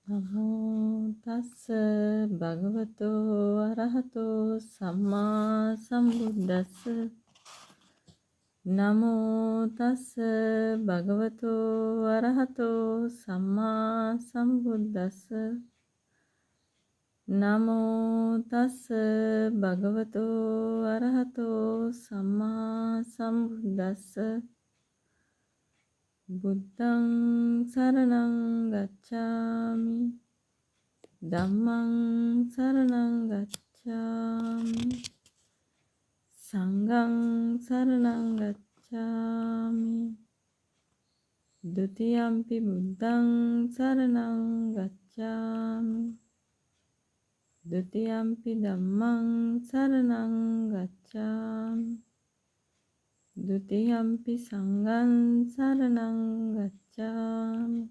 නමෝ තස්ස භගවතෝ අරහතෝ සම්මා සම්බුද්දස්ස නමෝ තස්ස භගවතෝ අරහතෝ සම්මා සම්බුද්දස්ස නමෝ තස්ස භගවතෝ අරහතෝ සම්මා සම්බුද්දස්ස බුද්ධං සරණං ගච්ඡාමි ධම්මං සරණං ගච්ඡාමි සංඝං සරණං ගච්ඡාමි ဒ ුතියම්පි බුද්ධං සරණං ගච්ඡාමි ဒ ුතියම්පි ධම්මං සරණං ගච්ඡාමි ဒ ුතියම්පි සංඝං සරණං ගච්ඡාමි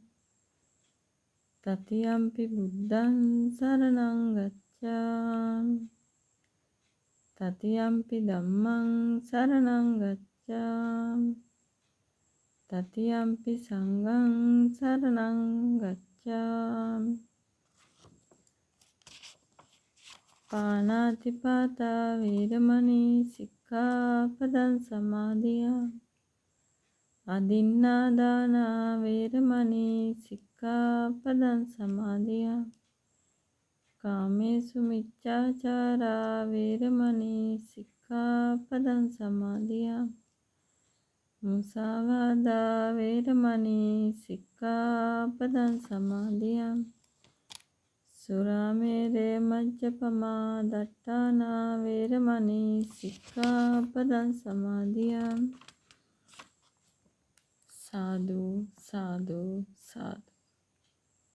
තතියම්පි බුද්ධං සරණං ගච්ඡාමි තතියම්පි ධම්මං සරණං ගච්ඡාමි තතියම්පි සංඝං සරණං ගච්ඡාමි පාණාතිපාතා වේරමණී සික්ඛාපදං සමාදියාමි අදින්නාදාන වේරමණී සික්ඛාපදං සමාදියාමි කාමේසු මිච්ඡාචාරා වේරමණී සික්ඛාපදං සමාදියාමි මුසාවාදා වේරමණී සික්ඛාපදං සමාදියාමි සුරාමේරය මජ්ජපමා දට්ඨානා වේරමණී සික්ඛාපදං සමාදියාමි සාදු සාදු සාදු